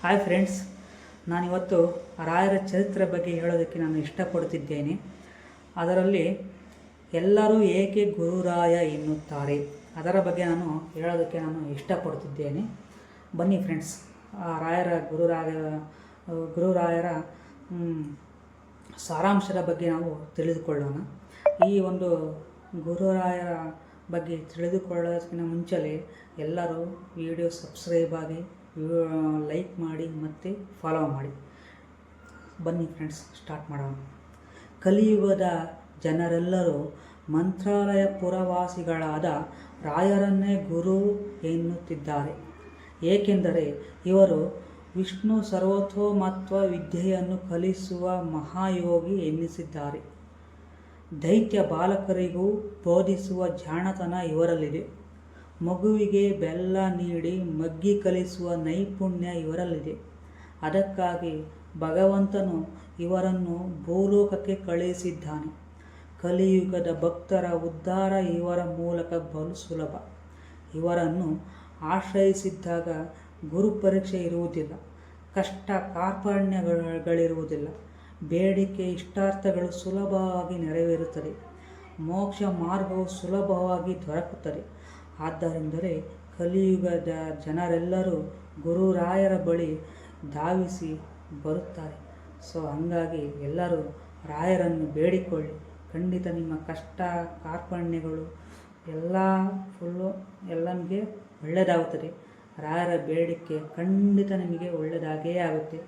Hi friends, ನಾನಿವತ್ತು ರಾಯರ ಚರಿತ್ರೆ ಬಗ್ಗೆ ಹೇಳೋದಕ್ಕೆ ನಾನು ಇಷ್ಟಪಡುತ್ತಿದ್ದೇನೆ. ಅದರಲ್ಲಿ ಎಲ್ಲರೂ ಏಕೆ ಗುರುರಾಯ ಎನ್ನುತ್ತಾರೆ ಅದರ ಬಗ್ಗೆ ನಾನು ಹೇಳೋದಕ್ಕೆ ನಾನು ಇಷ್ಟಪಡುತ್ತಿದ್ದೇನೆ. ಬನ್ನಿ ಫ್ರೆಂಡ್ಸ್, ಗುರುರಾಯರ ಸಾರಾಂಶದ ಬಗ್ಗೆ ನಾವು ತಿಳಿದುಕೊಳ್ಳೋಣ. ಈ ಒಂದು ಗುರುರಾಯರ ಬಗ್ಗೆ ತಿಳಿದುಕೊಳ್ಳೋದಕ್ಕಿಂತ ಮುಂಚೆ ಎಲ್ಲರೂ ವಿಡಿಯೋ ಸಬ್ಸ್ಕ್ರೈಬ್ ಆಗಿ, ಲೈಕ್ ಮಾಡಿ ಮತ್ತು ಫಾಲೋ ಮಾಡಿ. ಬನ್ನಿ ಫ್ರೆಂಡ್ಸ್, ಸ್ಟಾರ್ಟ್ ಮಾಡೋಣ. ಕಲಿಯುಗದ ಜನರೆಲ್ಲರೂ ಮಂತ್ರಾಲಯ ಪುರವಾಸಿಗಳಾದ ರಾಯರನ್ನೇ ಗುರು ಎನ್ನುತ್ತಿದ್ದಾರೆ. ಏಕೆಂದರೆ ಇವರು ವಿಷ್ಣು ಸರ್ವತೋಮತ್ವ ವಿದ್ಯೆಯನ್ನು ಕಲಿಸುವ ಮಹಾಯೋಗಿ ಎನ್ನಿಸಿದ್ದಾರೆ. ದೈತ್ಯ ಬಾಲಕರಿಗೂ ಬೋಧಿಸುವ ಜಾಣತನ ಇವರಲ್ಲಿದೆ. ಮಗುವಿಗೆ ಬೆಲ್ಲ ನೀಡಿ ಮಗ್ಗಿ ಕಲಿಸುವ ನೈಪುಣ್ಯ ಇವರಲ್ಲಿದೆ. ಅದಕ್ಕಾಗಿ ಭಗವಂತನು ಇವರನ್ನು ಭೂಲೋಕಕ್ಕೆ ಕಳುಹಿಸಿದ್ದಾನೆ. ಕಲಿಯುಗದ ಭಕ್ತರ ಉದ್ಧಾರ ಇವರ ಮೂಲಕ ಬಲು ಸುಲಭ. ಇವರನ್ನು ಆಶ್ರಯಿಸಿದ್ದಾಗ ಗುರು ಪರೀಕ್ಷೆ ಇರುವುದಿಲ್ಲ, ಕಷ್ಟ ಕಾರ್ಪಣ್ಯಗಳಿರುವುದಿಲ್ಲ. ಬೇಡಿಕೆ ಇಷ್ಟಾರ್ಥಗಳು ಸುಲಭವಾಗಿ ನೆರವೇರುತ್ತದೆ. ಮೋಕ್ಷ ಮಾರ್ಗವು ಸುಲಭವಾಗಿ ದೊರಕುತ್ತದೆ. ಆದ್ದರಿಂದಲೇ ಕಲಿಯುಗದ ಜನರೆಲ್ಲರೂ ಗುರುರಾಯರ ಬಳಿ ಧಾವಿಸಿ ಬರುತ್ತಾರೆ. ಹಾಗಾಗಿ ಎಲ್ಲರೂ ರಾಯರನ್ನು ಬೇಡಿಕೊಳ್ಳಿ. ಖಂಡಿತ ನಿಮ್ಮ ಕಷ್ಟ ಕಾರ್ಪಣ್ಯಗಳು ಎಲ್ಲ ನಿಮಗೆ ಒಳ್ಳೆಯದಾಗುತ್ತದೆ. ರಾಯರ ಬೇಡಿಕೆ ಖಂಡಿತ ನಿಮಗೆ ಒಳ್ಳೆಯದಾಗೇ ಆಗುತ್ತೆ.